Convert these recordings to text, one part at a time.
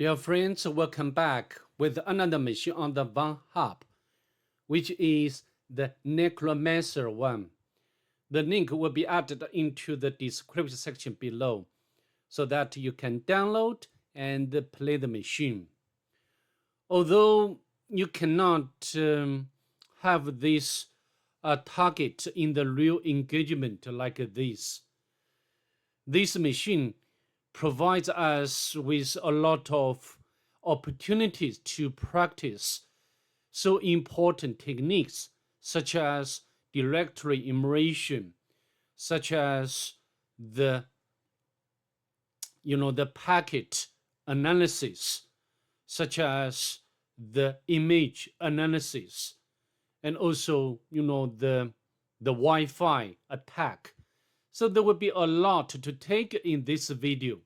Dear friends, welcome back with another machine on the Vulnhub, which is the Necromancer one. The link will be added into the description section below so that you can download and play the machine. Although you cannot have this target in the real engagement like this machine provides us with a lot of opportunities to practice so important techniques such as directory immersion, such as the packet analysis, such as the image analysis, and also the Wi-Fi attack. So there will be a lot to take in this video.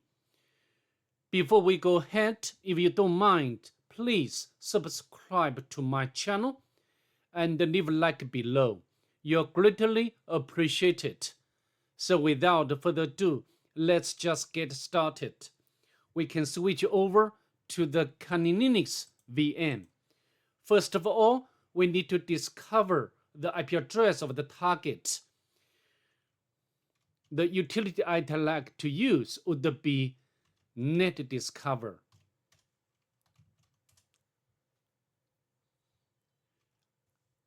Before we go ahead, if you don't mind, please subscribe to my channel and leave a like below. You're greatly appreciated. So without further ado, let's just get started. We can switch over to the Kali Linux VM. First of all, we need to discover the IP address of the target. The utility I'd like to use would be net discover.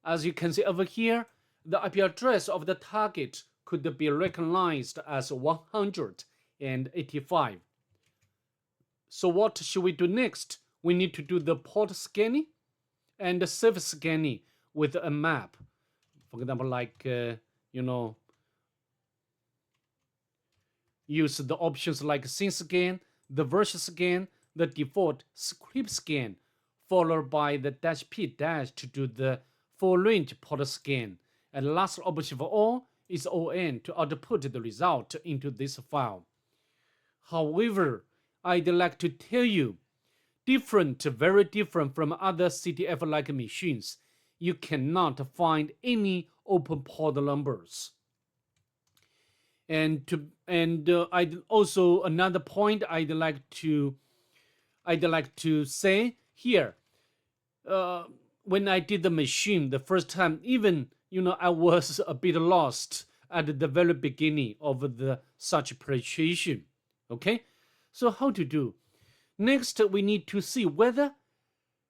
As you can see over here, the IP address of the target could be recognized as 185. So what should we do next? We need to do the port scanning and the surface scanning with a map. For example, like, use the options like scene scan, the version scan, the default script scan, followed by the -p- to do the full range port scan. And last option for all is ON to output the result into this file. However, I'd like to tell you, very different from other CTF-like machines, you cannot find any open port numbers. And I'd also another point I'd like to say here. When I did the machine the first time, even I was a bit lost at the very beginning of the such appreciation. Okay, so how to do? Next, we need to see whether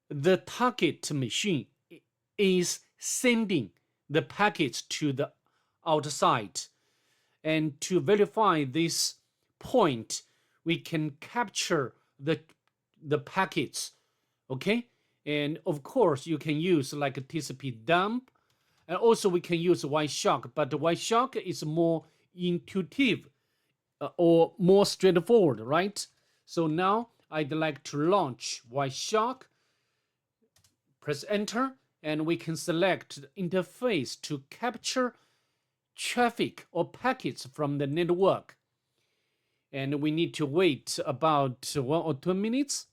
the target machine is sending the packets to the outside. And to verify this point, we can capture the packets, okay? And of course, you can use like a TCP dump, and also we can use Wireshark, but Wireshark is more intuitive or more straightforward, right? So now I'd like to launch Wireshark, press enter, and we can select the interface to capture traffic or packets from the network. And we need to wait about 1 or 2 minutes.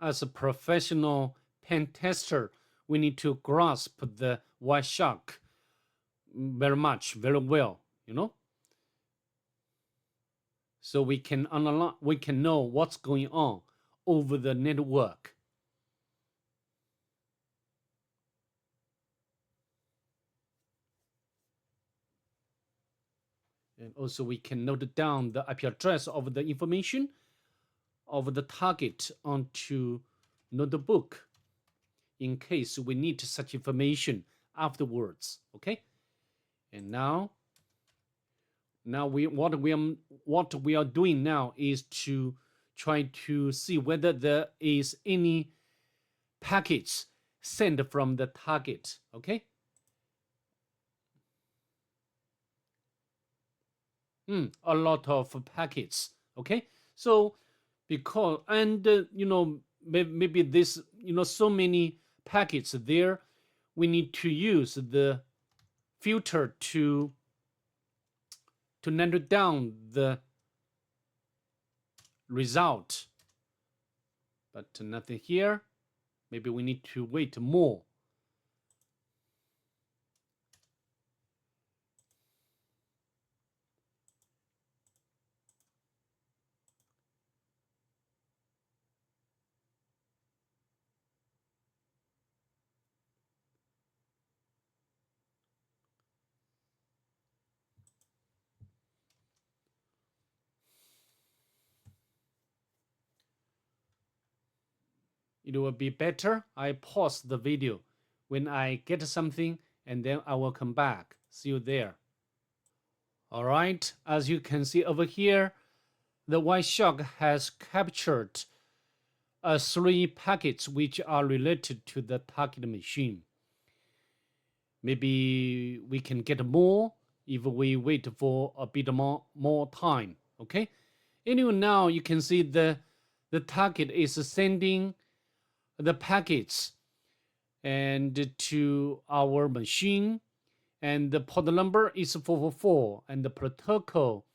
As a professional pen tester, we need to grasp the Wireshark very well, so we can know what's going on over the network. And also we can note down the IP address of the information of the target onto notebook in case we need such information afterwards. Okay, and now what we are doing now is to try to see whether there is any packets sent from the target. Okay, a lot of packets. Okay, so because maybe this so many packets there, we need to use the filter to narrow down the result, but nothing here. Maybe we need to wait more. It will be better I pause the video when I get something, and then I will come back. See you there. All right, as you can see over here, the white shark has captured 3 packets which are related to the target machine. Maybe we can get more if we wait for a bit more time. Okay. Anyway, now you can see the target is sending the packets and to our machine, and the port number is 444, and the protocol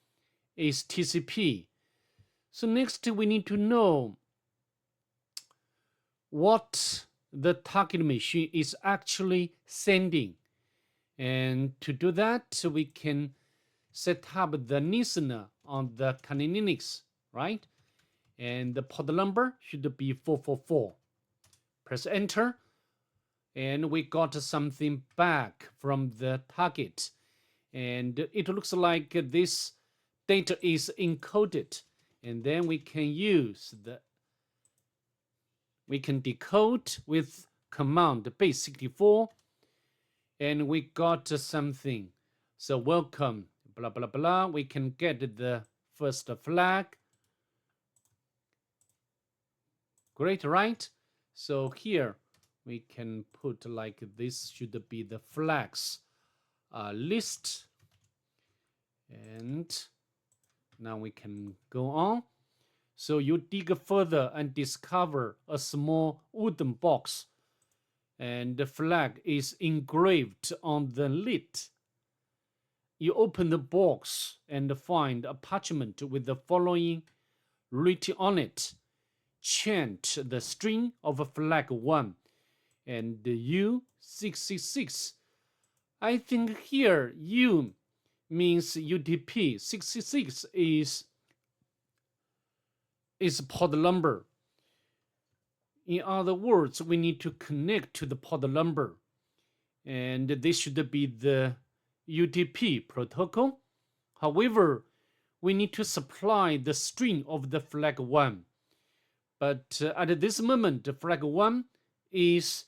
is TCP. So next we need to know what the target machine is actually sending. And to do that, we can set up the listener on the Kali Linux, right? And the port number should be 444. Press enter, and we got something back from the target. And it looks like this data is encoded. And then we can decode with command base 64, and we got something. So welcome, blah, blah, blah. We can get the first flag. Great, right? So here we can put like this should be the flags list. And now we can go on. So you dig further and discover a small wooden box, and the flag is engraved on the lid. You open the box and find a parchment with the following written on it. Chant the string of flag 1 and U666. I think here U means UDP. 66 is port number. In other words, we need to connect to the port number, and this should be the UDP protocol. However, we need to supply the string of the flag 1. But at this moment, the flag 1 is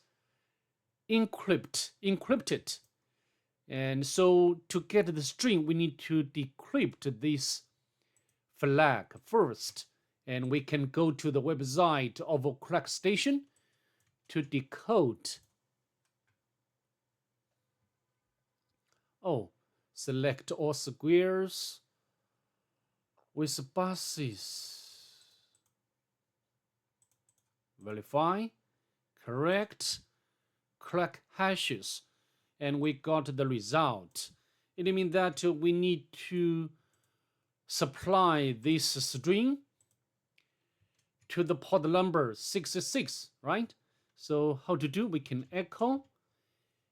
encrypted. And so to get the string, we need to decrypt this flag first. And we can go to the website of a crack station to decode. Oh, select all squares with buses. Verify, correct, crack hashes, and we got the result. It means that we need to supply this string to the port number 66, right? So how to do? We can echo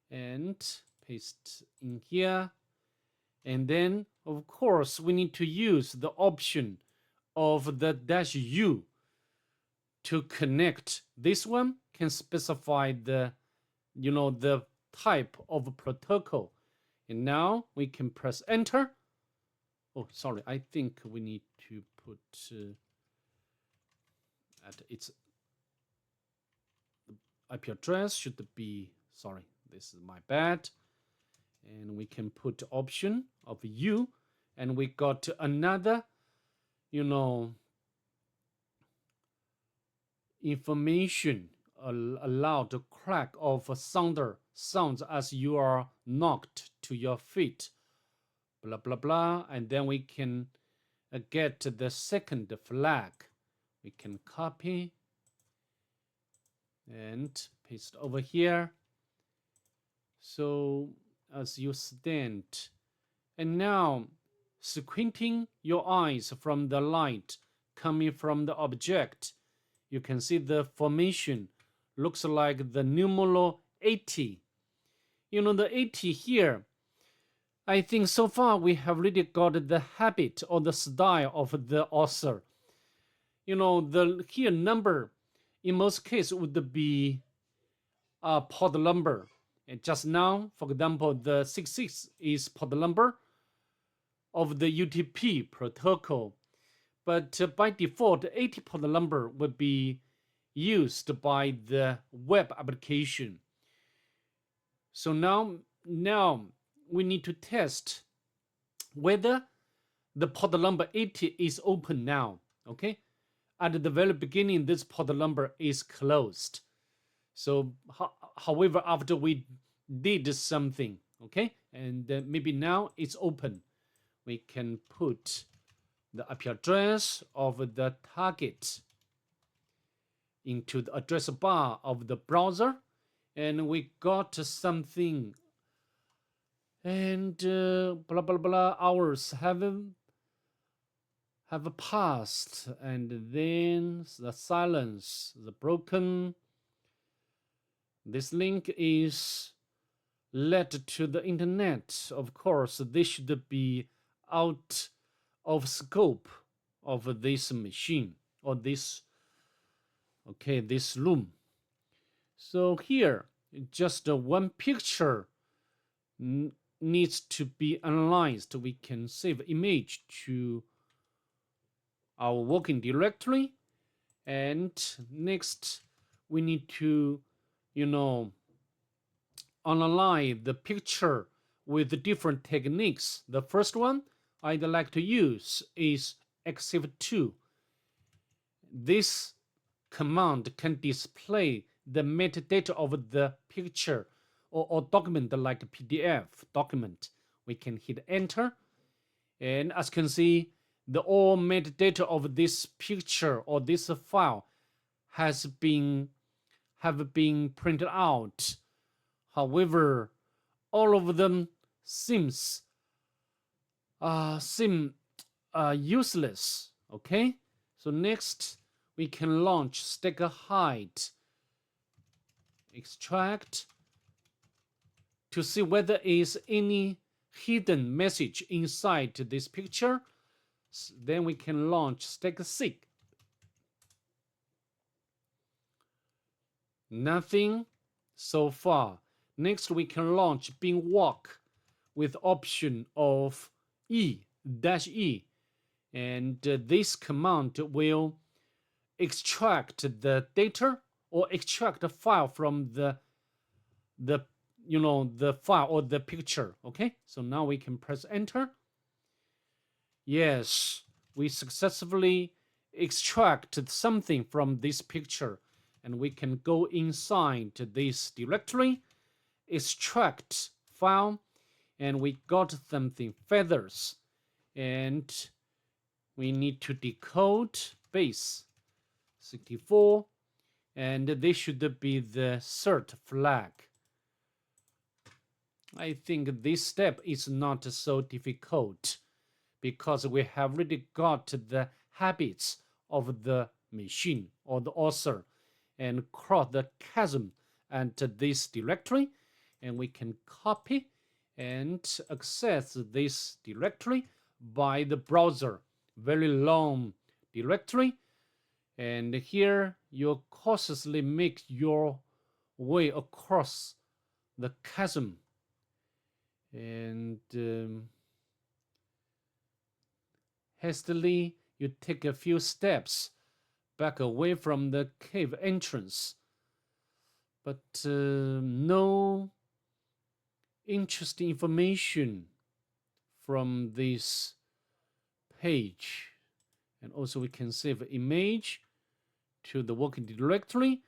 and paste in here. And then, of course, we need to use the option of the -u to connect. This one can specify the, the type of protocol. And now we can press enter. Oh, sorry, I think we need to put at its IP address should be, sorry, this is my bad. And we can put option of U, and we got another, information allowed to crack of sounds as you are knocked to your feet, blah blah blah. And then we can get the second flag. We can copy and paste over here. So as you stand. And now, squinting your eyes from the light coming from the object, you can see the formation looks like the numeral 80. You know, the 80 here, I think so far we have really got the habit or the style of the author. You know, the here number in most cases would be a port number. And just now, for example, the 66 is port number of the UTP protocol. But by default, the 80 port number would be used by the web application. So now we need to test whether the port number 80 is open now. Okay, at the very beginning, this port number is closed. So, however, after we did something, okay, and maybe now it's open, we can put the IP address of the target into the address bar of the browser, and we got something. And blah blah blah hours have passed, and then the silence, the broken. This link is led to the internet. Of course, this should be out of scope of this machine or this room. So here, just one picture needs to be analyzed. We can save image to our working directory, and next we need to analyze the picture with different techniques. The first one I'd like to use is exif2. This command can display the metadata of the picture or document like a PDF document. We can hit enter, and as you can see, the all metadata of this picture or this file have been printed out. However, all of them seem useless. Okay, so next we can launch stack hide extract to see whether there is any hidden message inside this picture. Then we can launch stack seek. Nothing so far. Next we can launch bin walk with option of -e, and this command will extract the data or extract the file from the file or the picture. Okay, so now we can press enter. Yes, we successfully extracted something from this picture, and we can go inside this directory, extract file, and we got something feathers, and we need to decode base 64, and this should be the cert flag. I think this step is not so difficult because we have already got the habits of the machine or the author and cross the chasm and this directory, and we can copy and access this directory by the browser. Very long directory, and here you cautiously make your way across the chasm, and hastily you take a few steps back away from the cave entrance, but no interesting information from this page. And also we can save image to the working directory.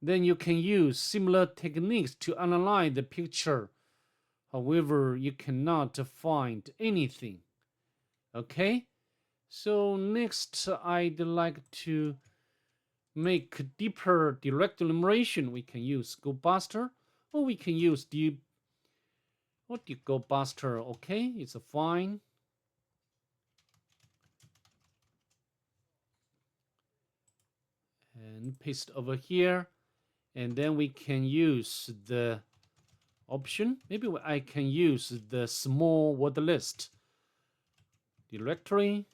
Then you can use similar techniques to analyze the picture. However, you cannot find anything. Okay, so next I'd like to make deeper direct enumeration. We can use GoBuster, or we can use What do you go buster? Okay, it's fine. And paste over here. And then we can use the option. Maybe I can use the small word list directory.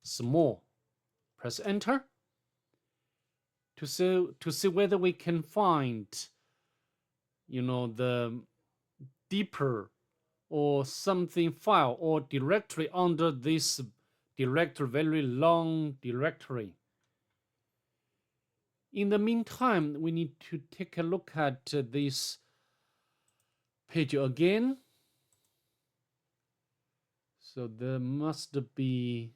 Small. Press enter to see whether we can find, the deeper or something file or directory under this directory, very long directory. In the meantime, we need to take a look at this page again. So there must be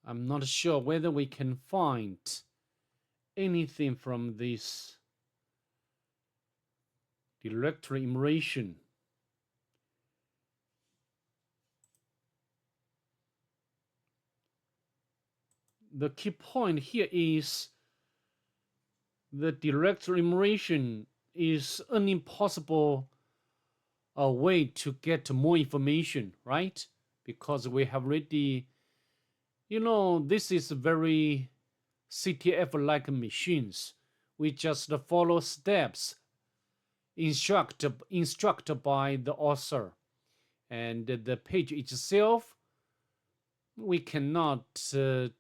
I'm not sure whether we can find anything from this directory immersion. The key point here is the directory immersion is an impossible way to get more information, right? Because we have already, this is very CTF-like machines. We just follow steps instructed by the author. And the page itself, we cannot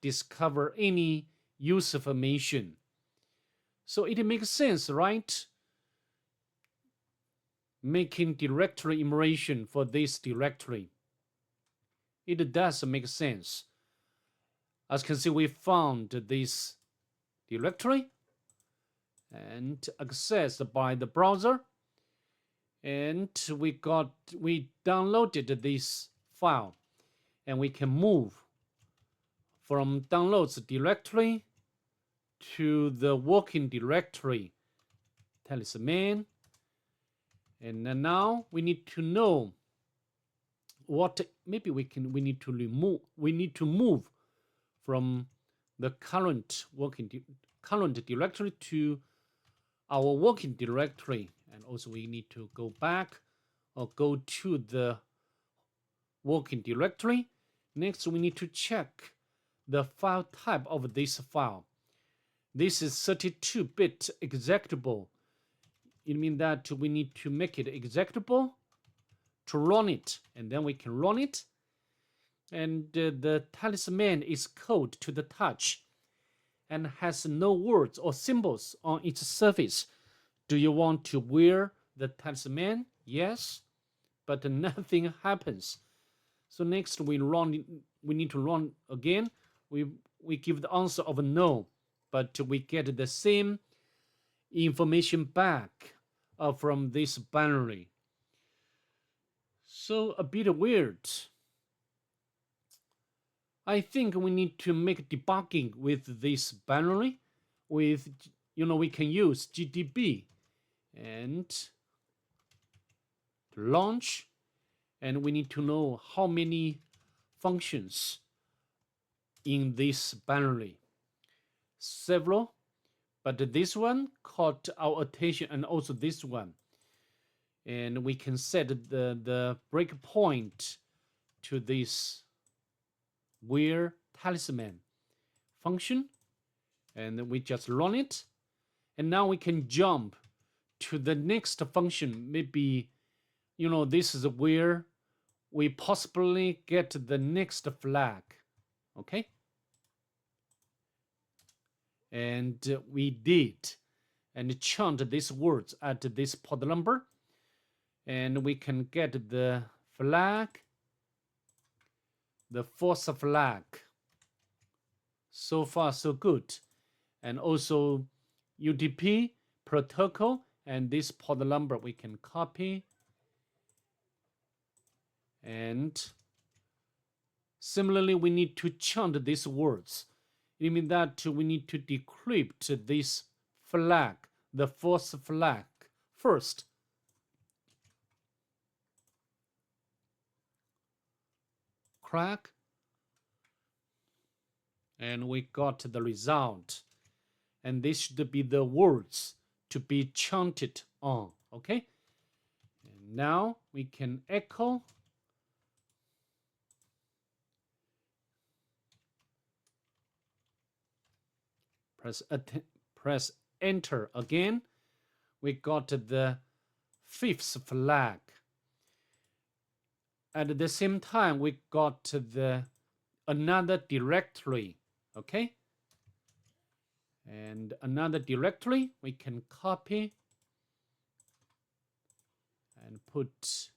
discover any user information. So it makes sense, right? Making directory immersion for this directory. It does make sense. As you can see, we found this directory and accessed by the browser, and we downloaded this file, and we can move from downloads directory to the working directory talisman. And now we need to know what maybe we need to move from the current directory to our working directory. And also we need to go back or go to the working directory. Next, we need to check the file type of this file. This is 32-bit executable. It means that we need to make it executable to run it, and then we can run it. And the talisman is cold to the touch and has no words or symbols on its surface. Do you want to wear the talisman? Yes, but nothing happens. So next we need to run again. We give the answer of no, but we get the same information back from this binary. So a bit weird. I think we need to make debugging with this binary. We can use GDB and launch, and we need to know how many functions in this binary. Several, but this one caught our attention, and also this one. And we can set the breakpoint to this where talisman function, and we just run it. And now we can jump to the next function. Maybe, this is where we possibly get the next flag. Okay? And we did. And chant these words at this port number. And we can get the flag, the fourth flag. So far, so good. And also UDP protocol, and this port number we can copy. And similarly, we need to chant these words. It means that we need to decrypt this flag, the fourth flag, first. Crack. And we got the result. and this should be the words to be chanted on. Okay, and now we can echo. Press enter again. We got the fifth flag. At the same time, we got the another directory. Okay, and another directory we can copy and put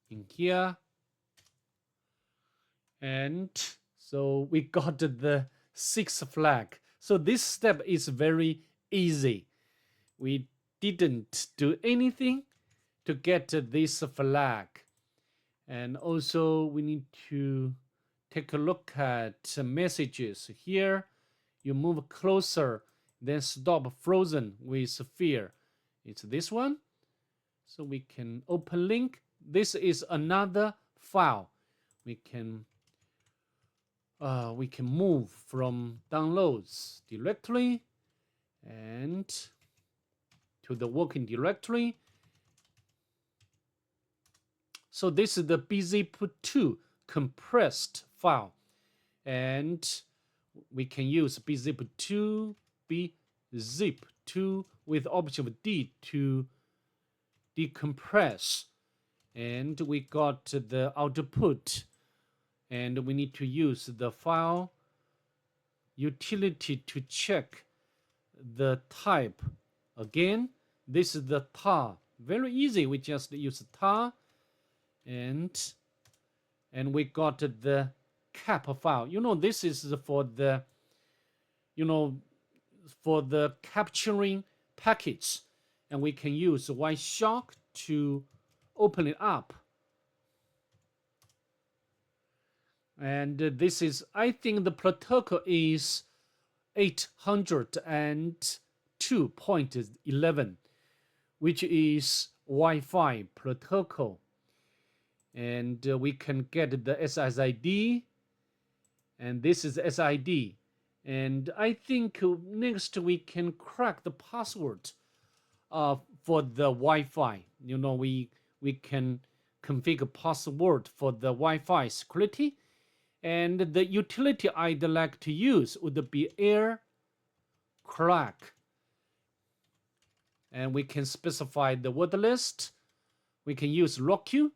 in here. And so we got the sixth flag. So this step is very easy. We didn't do anything to get this flag. And also we need to take a look at messages here. You move closer, then stop frozen with sphere. It's this one. So we can open link. This is another file. We can move from downloads directory and to the working directory. So this is the bzip2 compressed file, and we can use bzip2 with Option D to decompress, and we got the output. And we need to use the file utility to check the type. Again, this is the tar. Very easy. We just use tar, and we got the cap file. This is for the for the capturing packets, and we can use Wireshark to open it up. And this is, I think the protocol is 802.11, which is Wi-Fi protocol. And we can get the SSID, and this is SID. And I think next we can crack the password for the Wi-Fi. We can configure password for the Wi-Fi security. And the utility I'd like to use would be air crack. And we can specify the word list. We can use RockQ.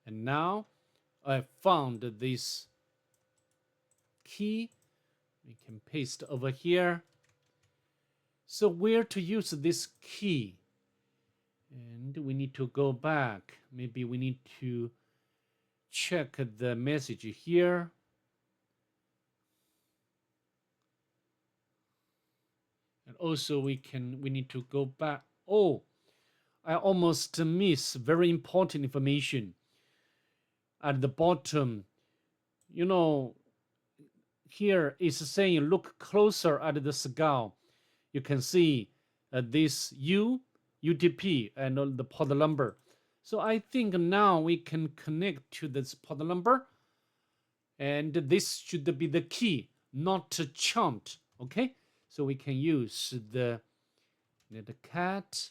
And now I found this key. We can paste over here. So where to use this key? And we need to go back. Maybe we need to check the message here. And also we need to go back. Oh, I almost missed very important information. At the bottom, here is saying look closer at the skull. You can see this UTP and the pod number. So I think now we can connect to this pod number, and this should be the key, not chumped. Okay, so we can use the netcat.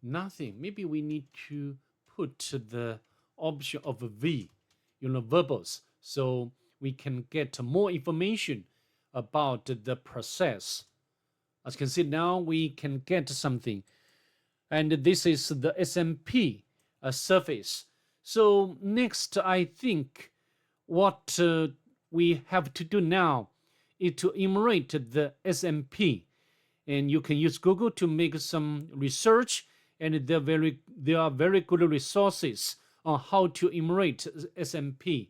Nothing. Maybe we need to put the option of V, verbose, so we can get more information about the process. As you can see now, we can get something. And this is the SMP surface. So next, I think what we have to do now is to emulate the SMP. And you can use Google to make some research, and there are very good resources on how to emulate SMP.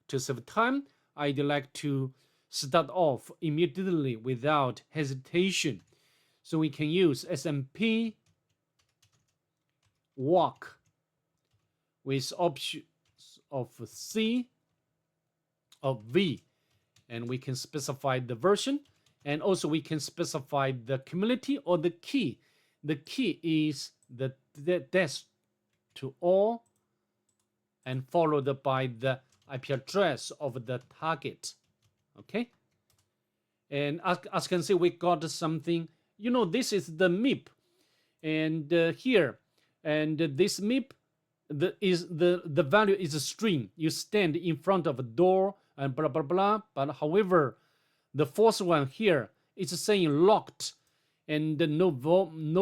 To save time, I'd like to start off immediately without hesitation. So we can use SMP walk with options of C or V, and we can specify the version, and also we can specify the community or the key. The key is the desk to all and followed by the IP address of the target. Okay, and as you can see, we got something. This is the MIP, and here, and this MIP, the value is a string. You stand in front of a door and blah blah blah. But however, the fourth one here is saying locked, and no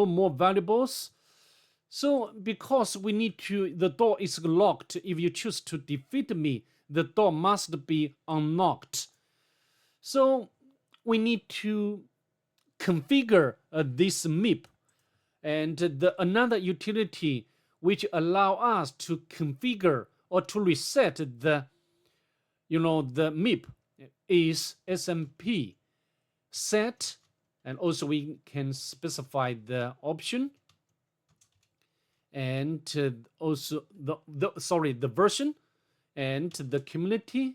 more valuables. So because we need to, the door is locked. If you choose to defeat me, the door must be unlocked. So we need to configure this MIP, and another utility which allow us to configure or to reset the MIP is SMP set, and also we can specify the option, and also the version and the community,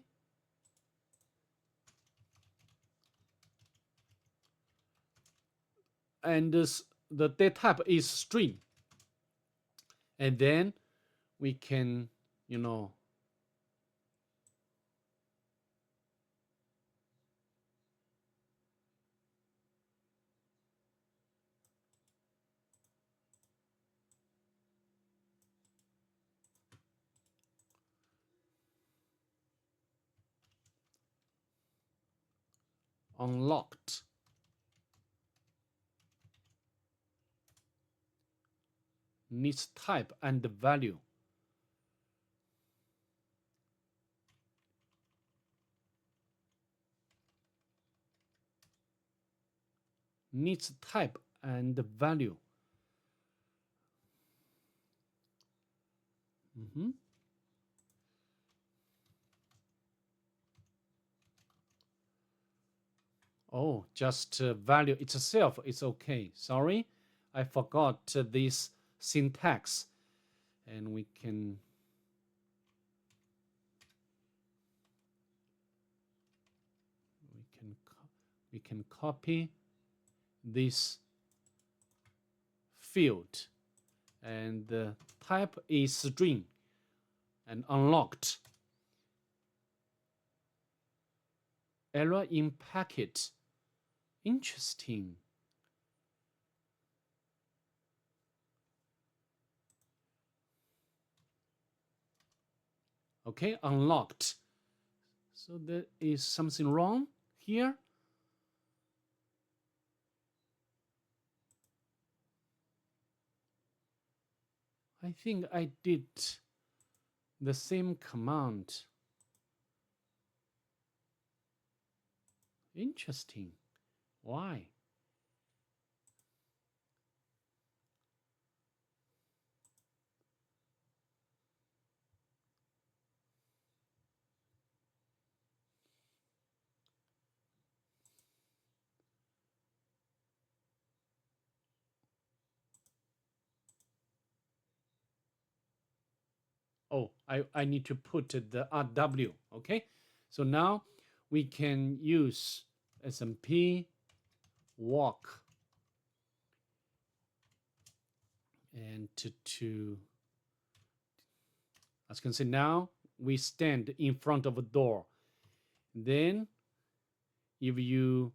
and the data type is string, and then we can unlocked. Needs type and value. Needs type and value. Oh, just value itself is okay. Sorry, I forgot this syntax, and we can copy this field, and the type is string and unlocked. Error in packet. Interesting. Okay, unlocked. So there is something wrong here. I think I did the same command. Interesting. Why? Oh, I need to put the RW. Okay, so now we can use SMP walk, and to as you can see, now we stand in front of a door. Then if you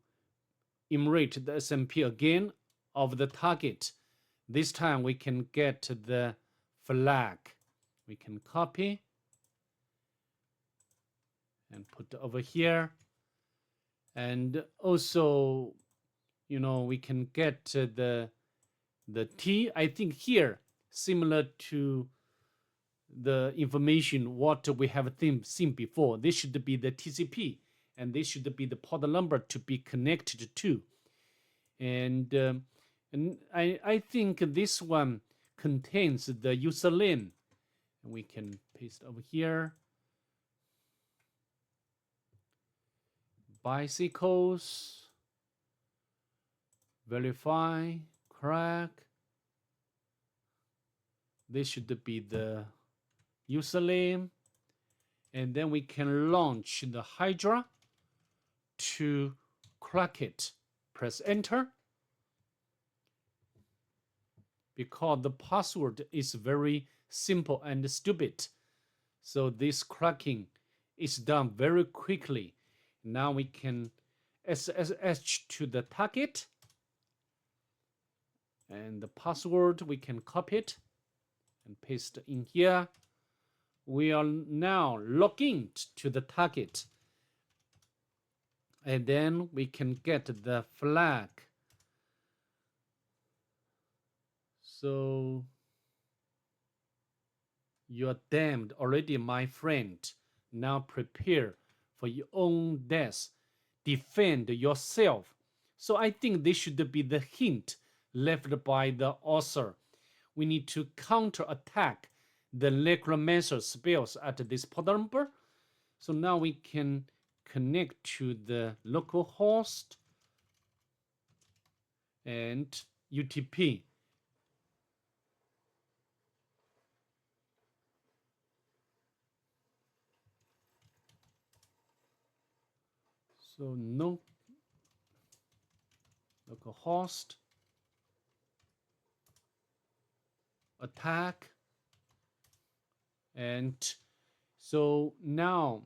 enumerate the SMP again of the target, this time we can get the flag. We can copy and put over here, and also we can get the T. I think here, similar to the information what we have seen before, this should be the TCP, and this should be the port number to be connected to. And I think this one contains the username, and we can paste over here. bicycles, verify, crack. This should be the username. And then we can launch the Hydra to crack it. Press enter. Because the password is very simple and stupid. So this cracking is done very quickly. Now we can SSH to the target. And the password, we can copy it and paste in here. We are now logging to the target. And then we can get the flag. So, you're damned already, my friend. Now prepare for your own death. Defend yourself. So I think this should be the hint left by the author. We need to counterattack the Necromancer spells at this port number. So now we can connect to the local host and UTP. So no local host attack. And so now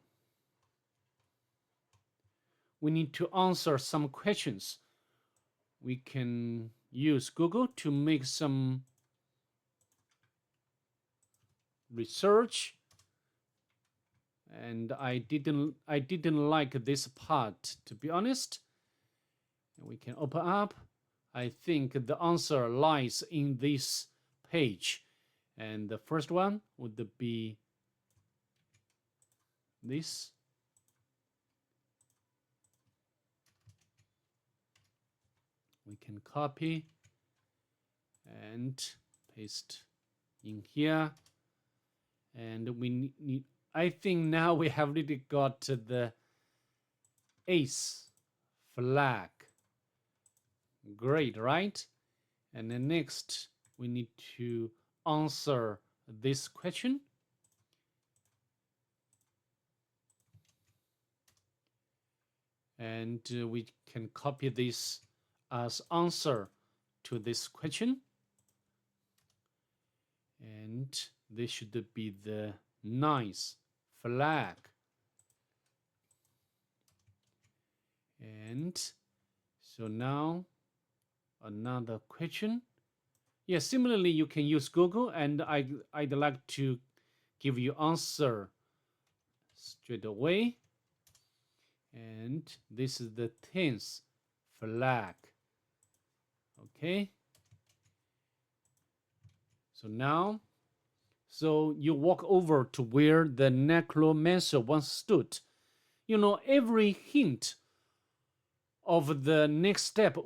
we need to answer some questions. We can use Google to make some research. And I didn't like this part, to be honest. We can open up. I think the answer lies in this page. And the first one would be this. We can copy and paste in here. And we need, I think now we have really got the ace flag. Great, right? And then next, we need to answer this question. And we can copy this as answer to this question. And this should be the nice flag. And so now another question. Yeah, similarly, you can use Google, and I'd like to give you answer straight away. And this is the 10th flag. Okay. So now, so you walk over to where the Necromancer once stood. You know, every hint of the next step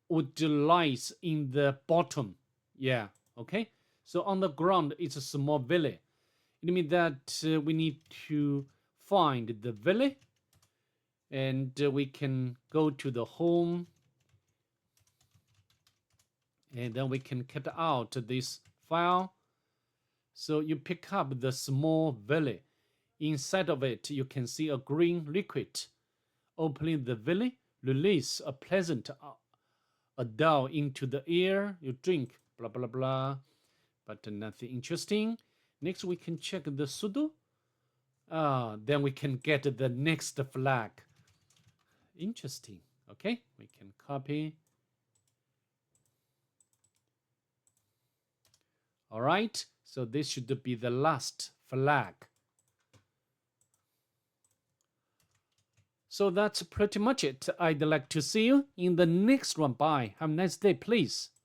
would lies in the bottom. Yeah, okay. So on the ground, it's a small valley. It means that we need to find the valley, and we can go to the home, and then we can cut out this file. So you pick up the small valley. Inside of it, you can see a green liquid. Opening the valley, release a pleasant odor into the air. You drink, blah, blah, blah, but nothing interesting. Next, we can check the sudo. Then we can get the next flag. Interesting. Okay, we can copy. All right, so this should be the last flag. So that's pretty much it. I'd like to see you in the next one. Bye. Have a nice day, please.